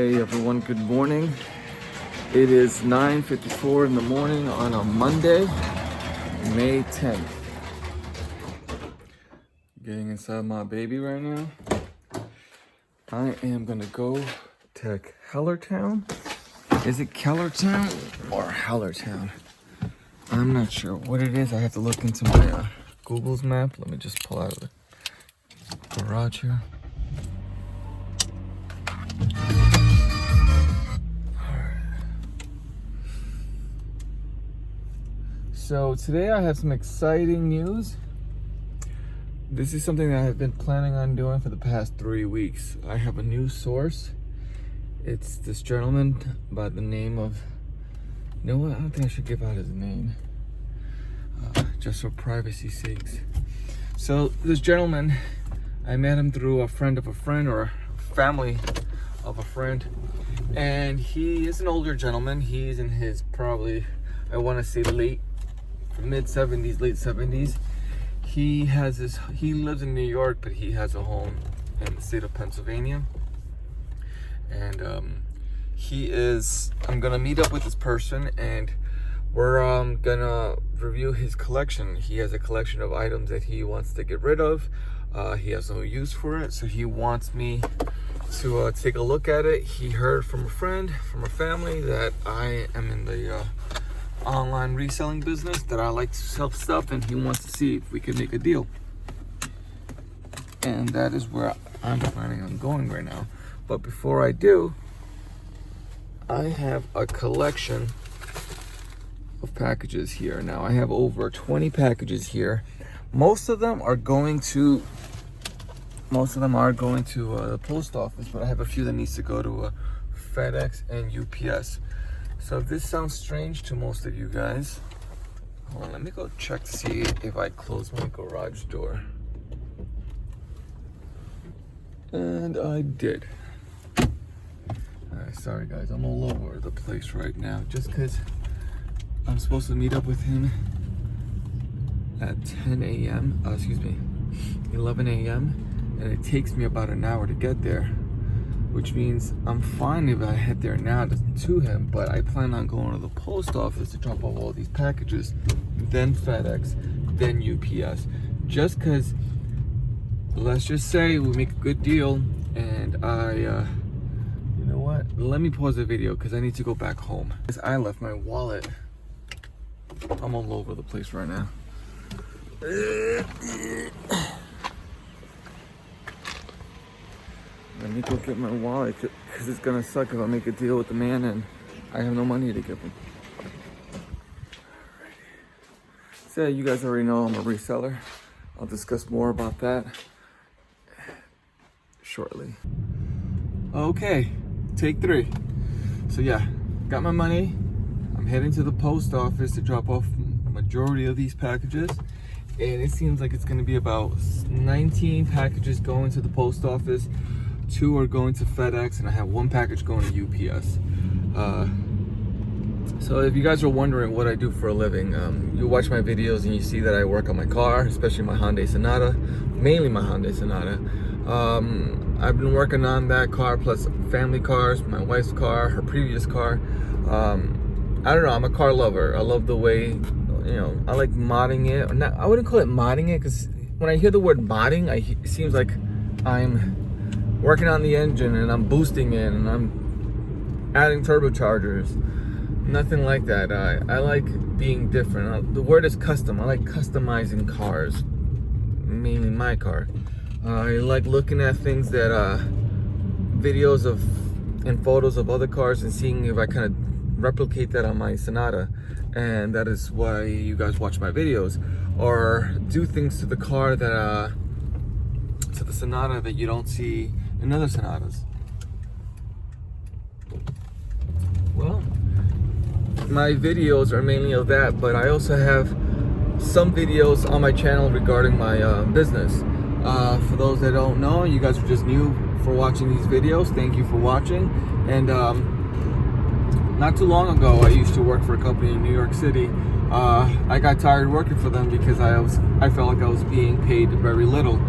Hey everyone, good morning. It is 9:54 in the morning on a Monday, May 10th. Getting inside my baby right now. I am gonna go to Hellertown. Is it Kellertown or Hellertown? I'm not sure what it is. I have to look into my Google's map. Let me just pull out of the garage here. So today I have some exciting news. This is something that I've been planning on doing for the past 3 weeks. I have a new source. It's this gentleman by the name of, you know what, I don't think I should give out his name, just for privacy sakes. So this gentleman, I met him through a friend of a friend or family of a friend. And he is an older gentleman. He's in his probably, I want to say mid-70s, late 70s. He lives in New York, but he has a home in the state of Pennsylvania. And I'm gonna meet up with this person and we're gonna review his collection. He has a collection of items that he wants to get rid of. He has no use for it, so he wants me to take a look at it. He heard from a friend, from a family, that I am in the online reselling business, that I like to sell stuff, and he wants to see if we can make a deal. And that is where I'm planning on going right now. But before I do, I have a collection of packages here. Now I have over 20 packages here. Most of them are going to the post office, but I have a few that needs to go to FedEx and UPS. So if this sounds strange to most of you guys, hold on, let me go check to see if I closed my garage door. And I did. Alright, sorry guys, I'm all over the place right now, just because I'm supposed to meet up with him at 10 a.m. 11 a.m. and it takes me about an hour to get there, which means I'm fine if I head there now to him, but I plan on going to the post office to drop off all these packages, then FedEx, then UPS, just because, let's just say we make a good deal and you know what, let me pause the video because I need to go back home. I left my wallet. I'm all over the place right now. Let me go get my wallet, because it's gonna suck if I make a deal with the man and I have no money to give him. Alrighty. So you guys already know I'm a reseller. I'll discuss more about that shortly. Okay, take 3. So yeah, got my money. I'm heading to the post office to drop off a majority of these packages. And it seems like it's gonna be about 19 packages going to the post office. 2 are going to FedEx, and I have 1 package going to UPS. So if you guys are wondering what I do for a living, you watch my videos and you see that I work on my car, especially my Hyundai Sonata, mainly my Hyundai Sonata. I've been working on that car plus family cars, my wife's car, her previous car. I don't know, I'm a car lover. I love the way, I like modding it. Or not, I wouldn't call it modding it, because when I hear the word modding, it seems like I'm working on the engine and I'm boosting it and I'm adding turbochargers. Nothing like that. I like being different. The word is custom. I like customizing cars, mainly my car. I like looking at things that videos of and photos of other cars and seeing if I kind of replicate that on my Sonata. And that is why you guys watch my videos, or do things to the car that to the Sonata that you don't see in other Sonatas. Well, my videos are mainly of that, but I also have some videos on my channel regarding my business. For those that don't know, you guys are just new for watching these videos. Thank you for watching. And not too long ago, I used to work for a company in New York City. I got tired working for them because I felt like I was being paid very little.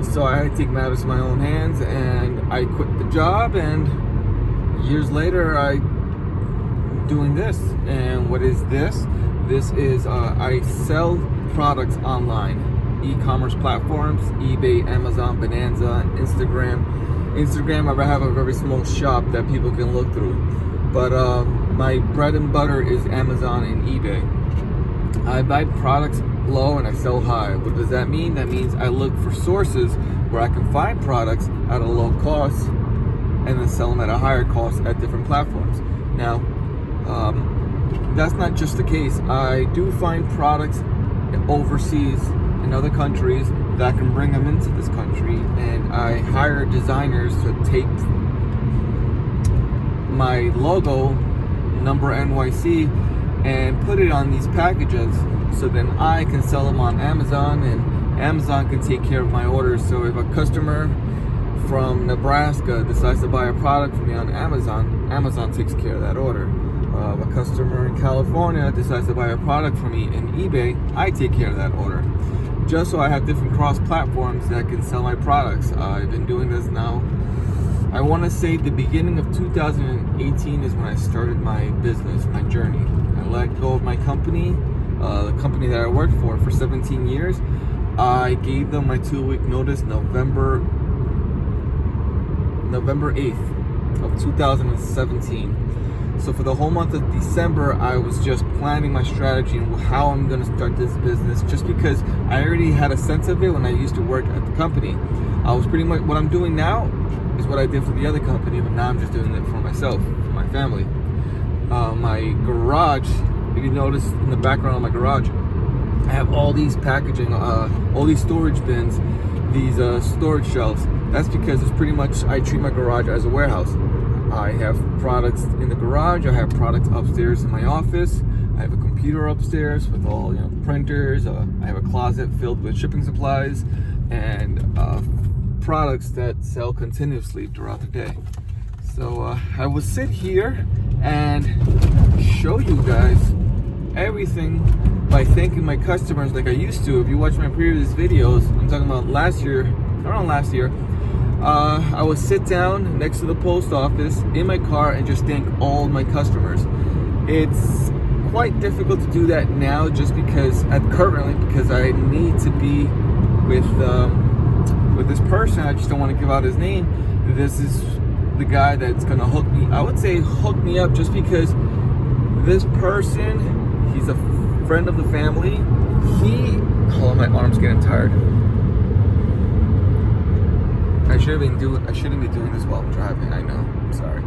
So I had to take matters in my own hands, and I quit the job, and years later I'm doing this. And what is this? This is I sell products online, e-commerce platforms, eBay, Amazon, Bonanza, Instagram. I have a very small shop that people can look through, but my bread and butter is Amazon and eBay. I buy products low and I sell high. What does that mean? That means I look for sources where I can find products at a low cost and then sell them at a higher cost at different platforms. Now, that's not just the case. I do find products overseas in other countries that I can bring them into this country, and I hire designers to take my logo, number NYC, and put it on these packages, so then I can sell them on Amazon, and Amazon can take care of my orders. So if a customer from Nebraska decides to buy a product from me on Amazon, Amazon takes care of that order. If a customer in California decides to buy a product from me in eBay, I take care of that order. Just so I have different cross platforms that can sell my products. I've been doing this now, I want to say the beginning of 2018 is when I started my business, my journey. I let go of my company, the company that I worked for 17 years. I gave them my 2-week notice November 8th of 2017. So for the whole month of December, I was just planning my strategy and how I'm going to start this business, just because I already had a sense of it when I used to work at the company. I was pretty much, what I'm doing now is what I did for the other company, but now I'm just doing it for myself, for my family. My garage, if you notice in the background of my garage, I have all these packaging, all these storage bins, these storage shelves. That's because it's pretty much, I treat my garage as a warehouse. I have products in the garage, I have products upstairs in my office, I have a computer upstairs with all, printers, I have a closet filled with shipping supplies, and products that sell continuously throughout the day. So I will sit here and show you guys everything by thanking my customers like I used to. If you watch my previous videos, I'm talking about around last year, I would sit down next to the post office in my car and just thank all my customers. It's quite difficult to do that now, just because currently I need to be with this person. I just don't want to give out his name. This is the guy that's gonna hook me. I would say hook me up, just because this person, he's a friend of the family. My arm's getting tired. I shouldn't be doing this while I'm driving. I know. I'm sorry.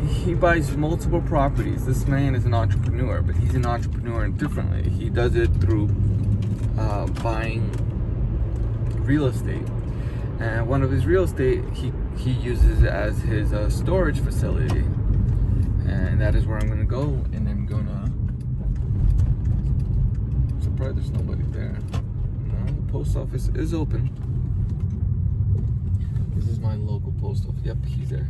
He buys multiple properties. This man is an entrepreneur, but he's an entrepreneur differently. He does it through buying real estate, and one of his real estate he uses as his storage facility, and that is where I'm gonna go. And I'm gonna, I'm surprised there's nobody there. Post office is open. This is my local post office. Yep, he's there.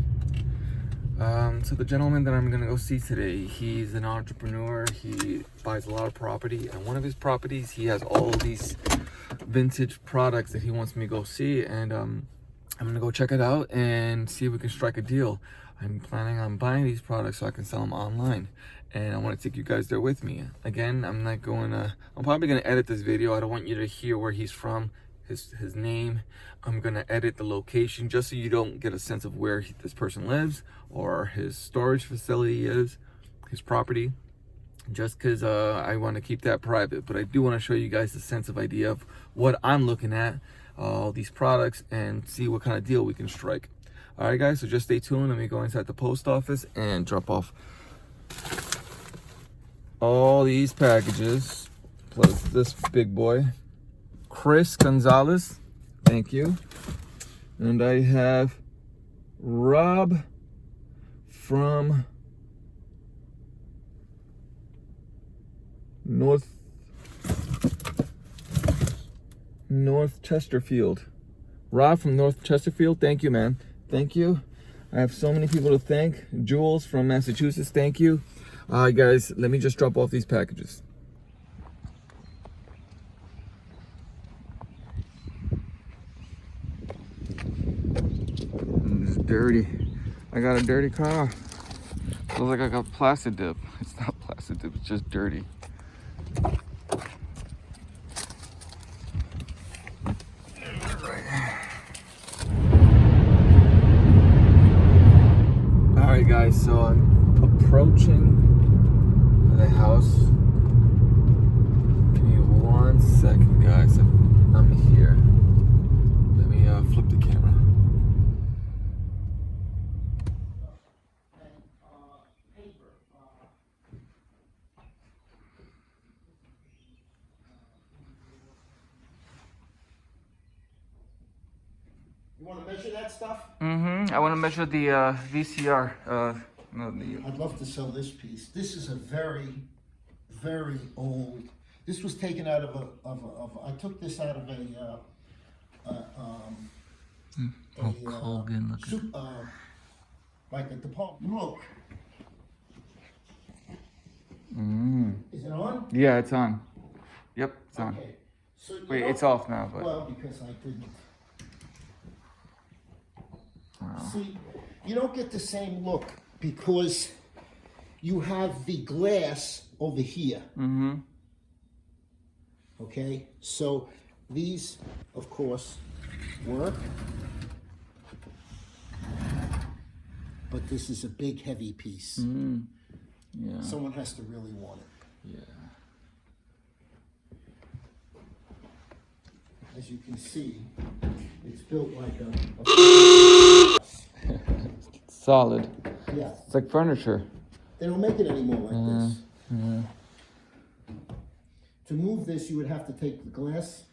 So the gentleman that I'm gonna go see today, he's an entrepreneur. He buys a lot of property, and one of his properties, he has all these vintage products that he wants me to go see, and I'm gonna go check it out and see if we can strike a deal. I'm planning on buying these products so I can sell them online, and I want to take you guys there with me. Again, I'm probably gonna edit this video. I don't want you to hear where he's from, his name. I'm gonna edit the location just so you don't get a sense of where this person lives or his storage facility is, his property, just because I want to keep that private. But I do want to show you guys the sense of idea of what I'm looking at, all these products, and see what kind of deal we can strike. All right, guys, so just stay tuned. Let me go inside the post office and drop off all these packages, plus this big boy. Chris Gonzalez, thank you. And I have Rob from North Chesterfield. Rob from North Chesterfield, thank you, man. Thank you. I have so many people to thank. Jules from Massachusetts, thank you. All right, guys, let me just drop off these packages. dirty. I got a dirty car. Looks like I got plastic dip. It's not plastic dip, it's just dirty. Alright guys, so I'm approaching the house. Give me 1 second guys, I'm here. Let me flip the camera. You want to measure that stuff? Mm-hmm. I want to measure the VCR. I'd love to sell this piece. This is a very, very old. This was taken out of I took this out of Hogan looking. Like a department. Look. Is it on? Yeah, it's on. Yep, it's on. Okay. So, Wait, it's off now, but. Well, because I didn't. Wow. See, you don't get the same look because you have the glass over here. Mm-hmm. Okay, so these, of course, work. But this is a big, heavy piece. Yeah. Someone has to really want it. Yeah. As you can see, it's built like a Solid. yeah. It's like furniture. They don't make it anymore like this. Yeah. To move this, you would have to take the glass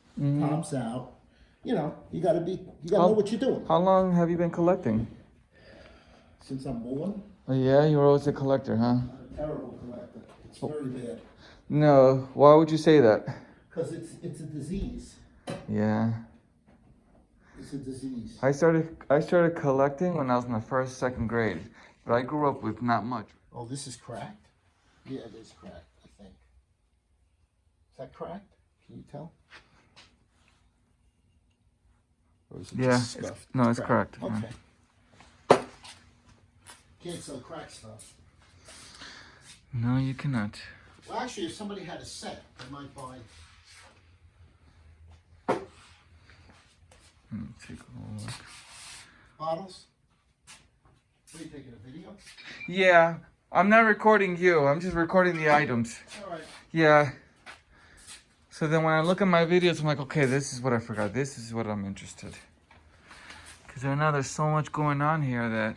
tops out. You know, you gotta know what you're doing. How long have you been collecting? Since I'm born, Oh yeah, you were always a collector, huh? I'm a terrible collector. It's very bad. No. Why would you say that? Because it's a disease. Yeah. It's a disease. I started collecting when I was in the first, second grade, but I grew up with not much. Oh, this is cracked? Yeah, it is cracked, I think. Is that cracked? Can you tell? Or is it Yeah, just scuffed? it's cracked. Yeah. Okay. Can't sell cracked stuff. No, you cannot. Well, actually, if somebody had a set, they might buy. Take a look. Bottles? What are you taking, a video? Yeah, I'm not recording you. I'm just recording the items. All right. Yeah. So then when I look at my videos, I'm like, okay, this is what I forgot. This is what I'm interested. Because I know there's so much going on here that...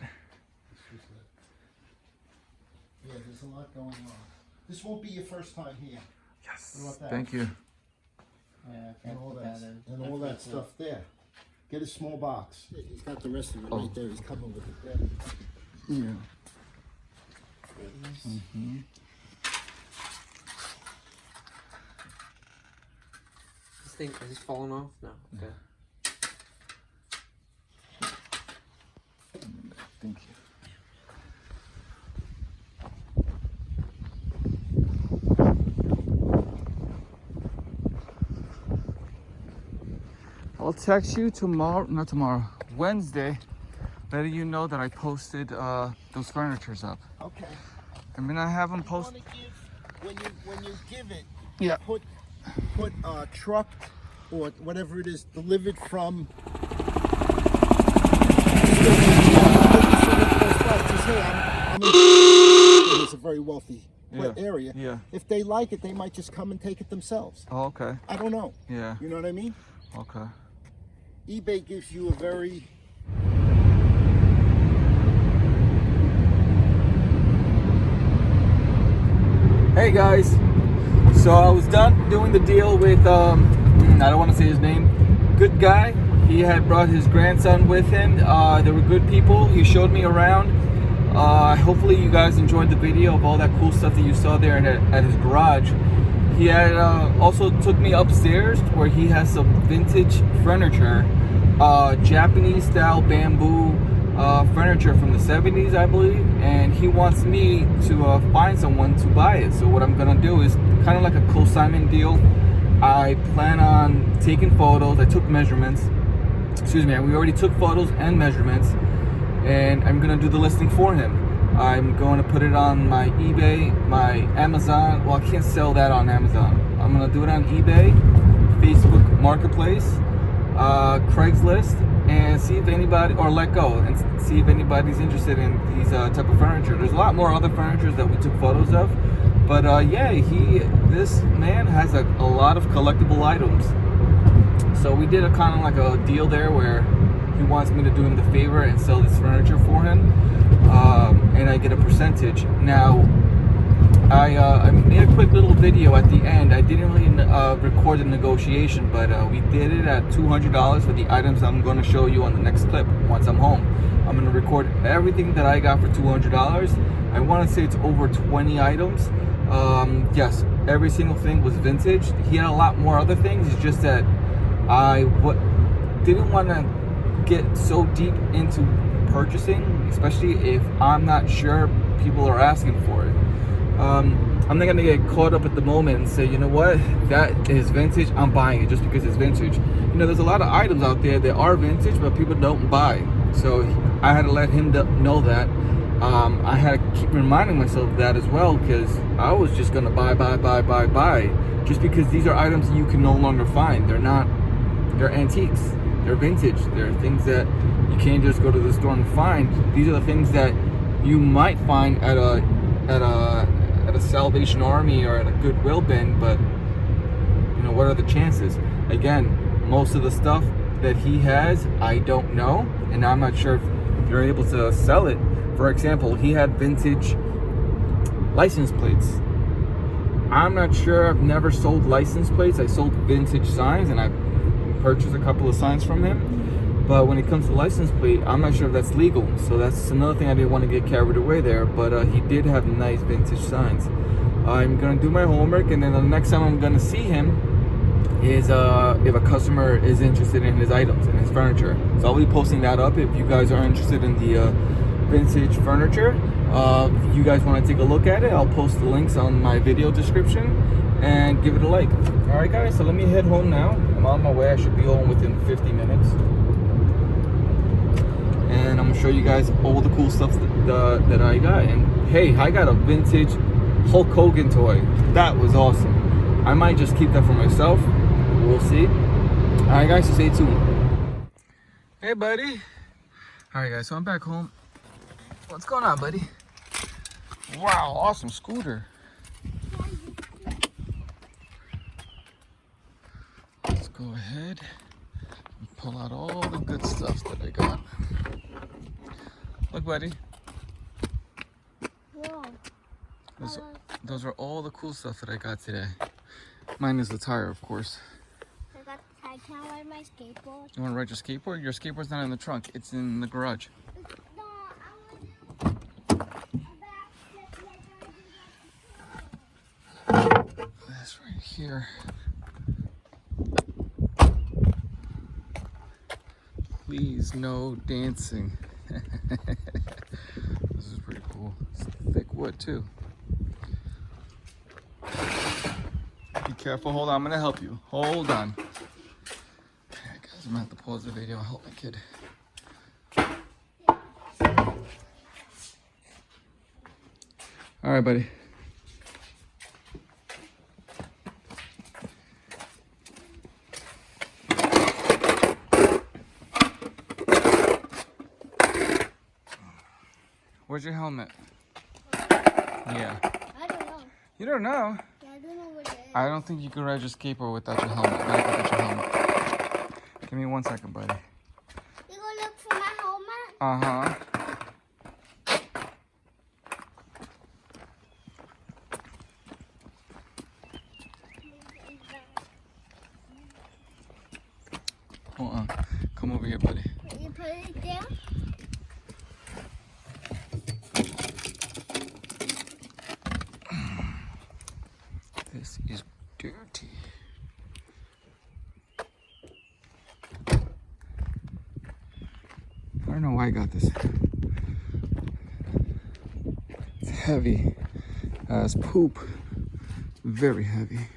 Yeah, there's a lot going on. This won't be your first time here. Yes. What about that? Thank you. Yeah, And all that stuff there. Get a small box. He's got the rest of it right there. He's coming with it there. Yeah. This thing, is this falling off? No. Okay. Thank you. I'll text you Wednesday, letting you know that I posted those furnitures up. Okay. I'm gonna have them post. When you give it, Yeah. put trucked or whatever it is delivered from. It's a very wealthy area. Yeah. If they like it, they might just come and take it themselves. Oh, okay. I don't know. Yeah. You know what I mean? Okay. eBay gives you a very Hey guys, so I was done doing the deal with I don't want to say his name. Good guy. He had brought his grandson with him. They were good people. He showed me around. Hopefully you guys enjoyed the video of all that cool stuff that you saw there at his garage. He had also took me upstairs where he has some vintage furniture, Japanese style bamboo furniture from the 70s, I believe, and he wants me to find someone to buy it. So what I'm gonna do is kind of like a consignment deal. I plan on taking photos. I took measurements. Excuse me, we already took photos and measurements, and I'm gonna do the listing for him. I'm going to put it on my eBay, my Amazon. Well, I can't sell that on Amazon. I'm gonna do it on eBay, Facebook Marketplace, Craigslist, and see if anybody, or let go and see if anybody's interested in these type of furniture. There's a lot more other furniture that we took photos of, but yeah, this man has a lot of collectible items. So we did a kind of like a deal there where he wants me to do him the favor and sell this furniture for him, and I get a percentage. Now, I made a quick little video at the end. I didn't really record the negotiation, but we did it at $200 for the items I'm going to show you on the next clip once I'm home. I'm going to record everything that I got for $200. I want to say it's over 20 items. Yes, every single thing was vintage. He had a lot more other things. It's just that I didn't want to get so deep into purchasing, especially if I'm not sure people are asking for it. I'm not gonna get caught up at the moment and say, you know what, that is vintage, I'm buying it just because it's vintage. You know, there's a lot of items out there that are vintage, but people don't buy. So I had to let him know that. I had to keep reminding myself of that as well, because I was just gonna buy, just because these are items you can no longer find. They're antiques, they're vintage, they're things that you can't just go to the store and find. These are the things that you might find at a Salvation Army or at a Goodwill bin, but you know, what are the chances? Again, most of the stuff that he has, I don't know, and I'm not sure if you're able to sell it. For example, he had vintage license plates. I'm not sure, I've never sold license plates. I sold vintage signs, and I purchased a couple of signs from him. But when it comes to license plate, I'm not sure if that's legal. So that's another thing I didn't want to get carried away there. But he did have nice vintage signs. I'm going to do my homework, and then the next time I'm going to see him is if a customer is interested in his items and his furniture. So I'll be posting that up if you guys are interested in the vintage furniture. If you guys want to take a look at it, I'll post the links on my video description and give it a like. All right, guys, so let me head home now. I'm on my way. I should be home within 50 minutes. And I'm gonna show you guys all the cool stuff that I got. And hey, I got a vintage Hulk Hogan toy. That was awesome. I might just keep that for myself. We'll see. All right, guys, so stay tuned. Hey, buddy. All right, guys, so I'm back home. What's going on, buddy? Wow, awesome scooter. Let's go ahead and pull out all the good stuff that I got. Look, buddy. Whoa. Those are all the cool stuff that I got today. Mine is the tire, of course. I got the tire. Can I ride my skateboard? You want to ride your skateboard? Your skateboard's not in the trunk. It's in the garage. No, I want to. That's right here. Please, no dancing. This is pretty cool. It's thick wood too. Be careful. Hold on. I'm gonna help you. Hold on. Okay, guys, I'm gonna have to pause the video. I'll help my kid. All right, buddy. Where's your helmet? Yeah. I don't know. You don't know? Yeah, I don't know what it is. I don't think you can ride your skateboard without your helmet. You gotta go get your helmet. Give me 1 second, buddy. You gonna look for my helmet? Uh-huh. Hold on. Come over here, buddy. You put it there? This is dirty. I don't know why I got this. It's heavy as poop. Very heavy.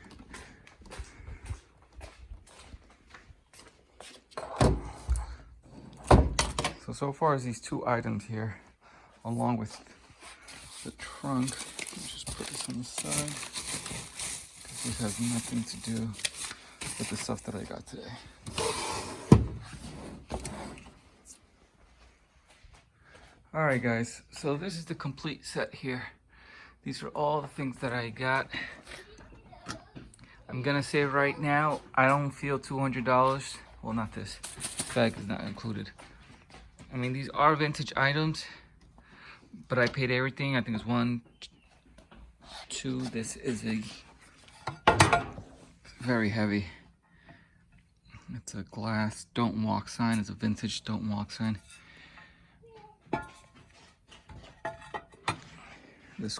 So so far as these two items here, along with the trunk, let me just put this on the side, because this has nothing to do with the stuff that I got today. All right, guys, so this is the complete set here. These are all the things that I got. I'm gonna say right now, I don't feel $200. Well, not this. This bag is not included. I mean, these are vintage items, but I paid everything. I think it's 1, 2. This is a very heavy. It's a glass don't walk sign. It's a vintage don't walk sign. This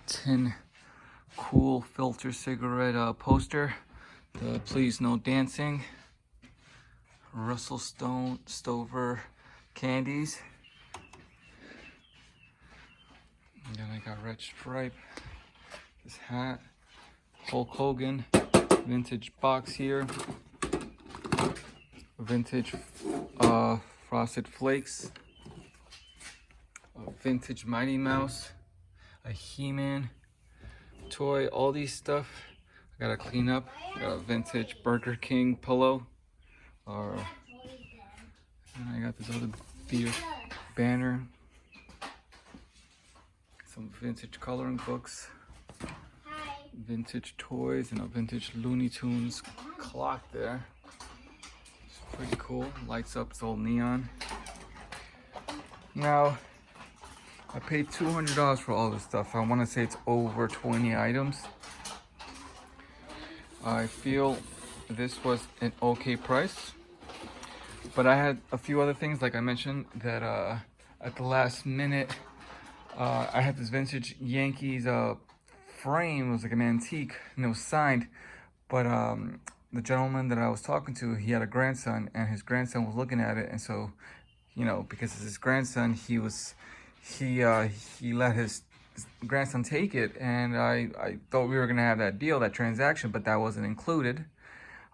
tin cool filter cigarette poster. The Please No Dancing. Russell Stover candies. And then I got Red Stripe. This hat. Hulk Hogan. Vintage box here. Vintage Frosted Flakes. A vintage Mighty Mouse. A He-Man toy. All these stuff I gotta clean up. I got a vintage Burger King pillow. And I got this other beer banner. Some vintage coloring books. Vintage toys and a vintage Looney Tunes clock there. It's pretty cool. Lights up, it's all neon. Now, I paid $200 for all this stuff. I want to say it's over 20 items. I feel this was an okay price. But I had a few other things, like I mentioned, that at the last minute, I had this vintage Yankees frame. It was like an antique, and it was signed. But the gentleman that I was talking to, he had a grandson, and his grandson was looking at it. And so, you know, because it's his grandson, he let his grandson take it. And I thought we were gonna have that deal, that transaction, but that wasn't included.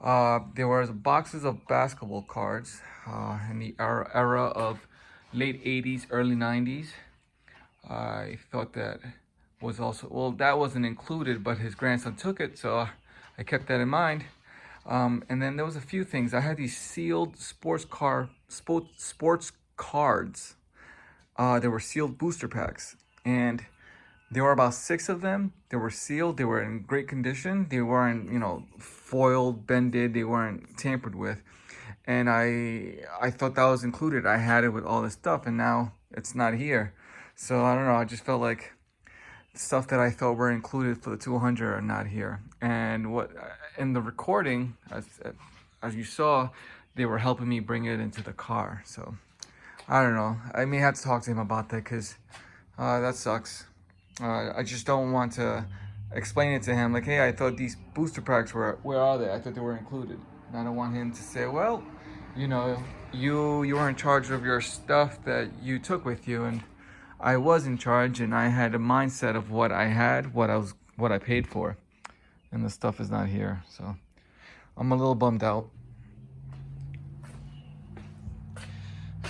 There was boxes of basketball cards in the era of late 80s, early 90s. I thought that was also, well, that wasn't included, but his grandson took it, so I kept that in mind. And then there was a few things. I had these sealed sports cards. They were sealed booster packs, and there were about 6 of them. They were sealed. They were in great condition. They weren't, you know, foiled, bended. They weren't tampered with. And I thought that was included. I had it with all this stuff, and now it's not here. So I don't know. I just felt like stuff that I thought were included for the 200 are not here. And what in the recording, as you saw, they were helping me bring it into the car. So I don't know. I may have to talk to him about that, because that sucks. I just don't want to explain it to him like, hey, I thought these booster packs were, where are they? I thought they were included. And I don't want him to say, well, you know, you were in charge of your stuff that you took with you, and I was in charge, and I had a mindset of what I had, what I paid for, and the stuff is not here. So I'm a little bummed out.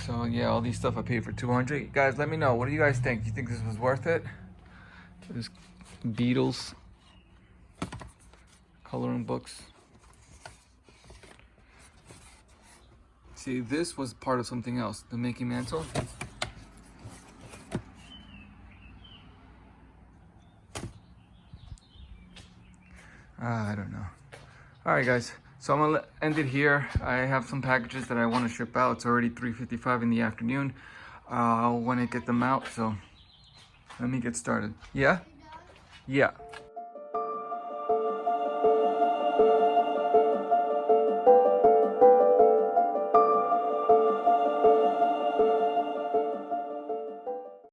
So yeah, all these stuff I paid for $200. Guys, let me know. What do you guys think? Do you think this was worth it? This Beatles coloring books. See, this was part of something else. The Mickey Mantle. I don't know. All right, guys. So I'm gonna end it here. I have some packages that I want to ship out. It's already 3:55 in the afternoon. I want to get them out, so let me get started. Yeah? Yeah.